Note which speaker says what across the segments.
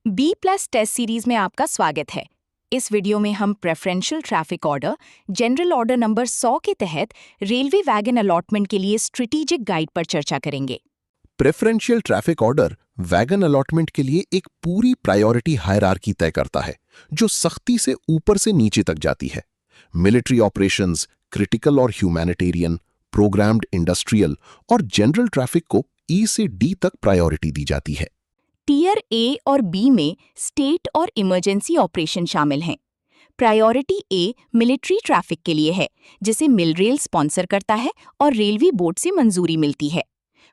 Speaker 1: B plus test series में आपका स्वागत है। इस वीडियो में हम preferential traffic order general order number 100 के तहत रेलवे वैगन अलॉटमेंट के लिए स्ट्रेटेजिक गाइड पर चर्चा करेंगे।
Speaker 2: Preferential traffic order wagon allotment के लिए एक पूरी प्रायोरिटी हायरार्की तय करता है जो सख्ती से ऊपर से नीचे तक जाती है। मिलिट्री ऑपरेशंस, क्रिटिकल और ह्यूमैनिटेरियन, प्रोग्राम्ड इंडस्ट्रियल और जनरल ट्रैफिक को ई से डी तक प्रायोरिटी दी जाती है।
Speaker 1: टीयर ए और बी में स्टेट और इमरजेंसी ऑपरेशन शामिल हैं। प्रायोरिटी ए मिलिट्री ट्रैफिक के लिए है, जिसे मिलरेल स्पॉन्सर करता है और रेलवे बोर्ड से मंजूरी मिलती है।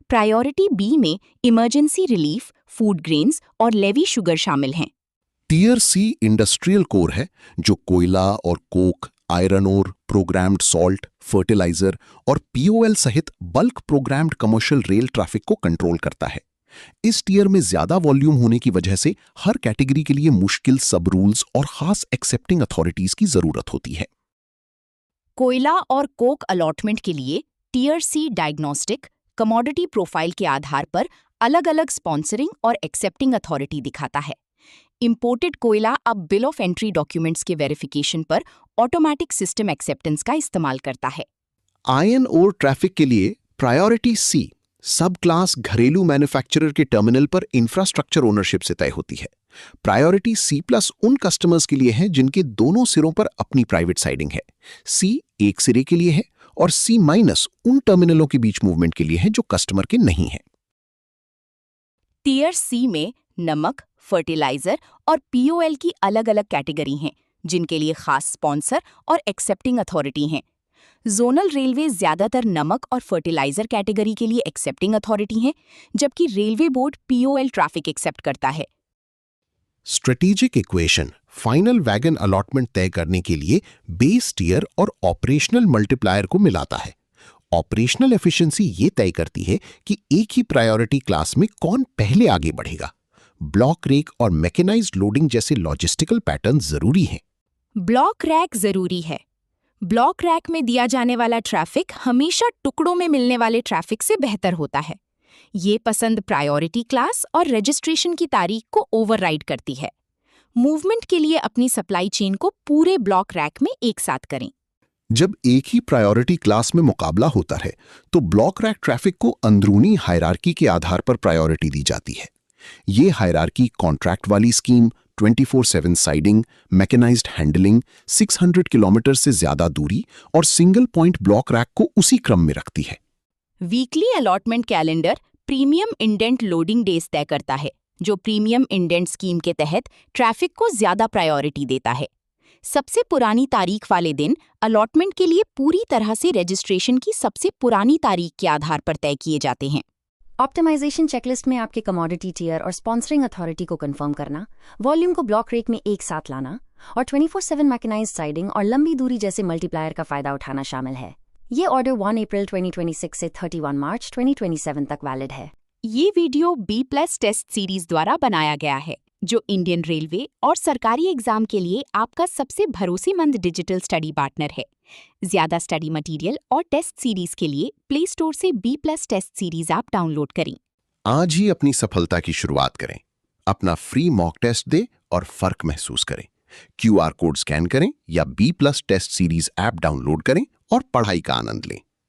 Speaker 1: प्रायोरिटी बी में इमरजेंसी रिलीफ, फूड ग्रेन्स और लेवी शुगर शामिल हैं।
Speaker 2: टीयर सी इंडस्ट्रियल कोर है जो कोयला और coke, iron ore, programmed salt, fertiliser और पीओएल सहित bulk programmed commercial rail traffic को कंट्रोल करता है। इस टीयर में ज्यादा वॉल्यूम होने की वजह से हर कैटेगरी के लिए मुश्किल सब रूल्स और खास एक्सेप्टिंग अथॉरिटीज की जरूरत होती है।
Speaker 1: कोयला और कोक अलॉटमेंट के लिए टीयर सी डायग्नोस्टिक कमोडिटी प्रोफाइल के आधार पर अलग-अलग स्पॉन्सरिंग और एक्सेप्टिंग अथॉरिटी दिखाता है। इंपोर्टेड कोयला अब बिल ऑफ एंट्री डॉक्यूमेंट्स के वेरिफिकेशन पर ऑटोमेटिक सिस्टम एक्सेप्टेंस का इस्तेमाल करता है।
Speaker 2: आयरन ओर ट्रैफिक के लिए प्रायोरिटी सी सब क्लास घरेलू मैन्युफैक्चरर के टर्मिनल पर इंफ्रास्ट्रक्चर ओनरशिप से तय होती है। प्रायोरिटी सी प्लस उन कस्टमर्स के लिए है जिनके दोनों सिरों पर अपनी प्राइवेट साइडिंग है। सी एक सिरे के लिए है और सी माइनस उन टर्मिनलों के बीच मूवमेंट के लिए है जो कस्टमर के नहीं है।
Speaker 1: टीयर सी में नमक, फर्टिलाइजर और पीओएल की अलग-अलग कैटेगरी हैं, जिनके लिए खास स्पॉन्सर और एक्सेप्टिंग अथॉरिटी हैं। जोनल रेलवे ज्यादातर नमक और फर्टिलाइजर कैटेगरी के लिए एक्सेप्टिंग अथॉरिटी हैं, जबकि railway board POL traffic accept करता है।
Speaker 2: Strategic equation final wagon allotment तय करने के लिए बेस टीयर और ऑपरेशनल मल्टीप्लायर को मिलाता है। ऑपरेशनल एफिशिएंसी ये तय करती है कि एक ही प्रायोरिटी क्लास में कौन पहले आगे बढ़ेगा। ब्लॉक रेक और मैकेनाइज्ड लोडिंग जैसे लॉजिस्टिकल पैटर्न जरूरी हैं।
Speaker 1: ब्लॉक रैक जरूरी है। ब्लॉक रैक में दिया जाने वाला ट्रैफिक हमेशा टुकड़ों में मिलने वाले ट्रैफिक से बेहतर होता है। ये पसंद प्रायोरिटी क्लास और रजिस्ट्रेशन की तारीख को ओवरराइड करती है। मूवमेंट के लिए अपनी सप्लाई चेन को पूरे ब्लॉक रैक में एक साथ करें।
Speaker 2: जब एक ही प्रायोरिटी क्लास में मुकाबला होता है तो ब्लॉक रैक ट्रैफिक को अंदरूनी हायरार्की के आधार पर प्रायोरिटी दी जाती है। ये हायरार्की कॉन्ट्रैक्ट वाली scheme, 24/7 siding, mechanised handling, 600 kilometre से ज्यादा दूरी और सिंगल पॉइंट ब्लॉक रैक को उसी क्रम में रखती है।
Speaker 1: Weekly allotment calendar premium indent loading days तय करता है, जो प्रीमियम इंडेंट स्कीम के तहत ट्रैफिक को ज्यादा प्रायोरिटी देता है। सबसे पुरानी तारीख वाले दिन अलॉटमेंट के लिए पूरी तरह से रजिस्ट्रेशन की सबसे पुरानी तारीख के आधार पर तय किए जाते हैं।
Speaker 3: ऑप्टिमाइजेशन चेकलिस्ट में आपके कमोडिटी टियर और स्पॉन्सरिंग अथॉरिटी को कंफर्म करना, वॉल्यूम को ब्लॉक रेक में एक साथ लाना और 24/7 मैकेनाइज्ड साइडिंग और लंबी दूरी जैसे मल्टीप्लायर का फायदा उठाना शामिल है। ये ऑर्डर 1 अप्रैल 2026 से 31 मार्च 2027 तक वैलिड है।
Speaker 1: ये video B plus test series द्वारा बनाया गया है, जो इंडियन रेलवे और सरकारी एग्जाम के लिए आपका सबसे भरोसेमंद डिजिटल स्टडी पार्टनर है। ज्यादा स्टडी मटेरियल और टेस्ट सीरीज के लिए प्ले स्टोर से B plus test series app download करें।
Speaker 2: आज ही अपनी सफलता की शुरुआत करें। अपना फ्री मॉक टेस्ट दें और फर्क महसूस करें। क्यूआर कोड स्कैन करें या B plus test series app download करें और पढ़ाई का आनंद लें।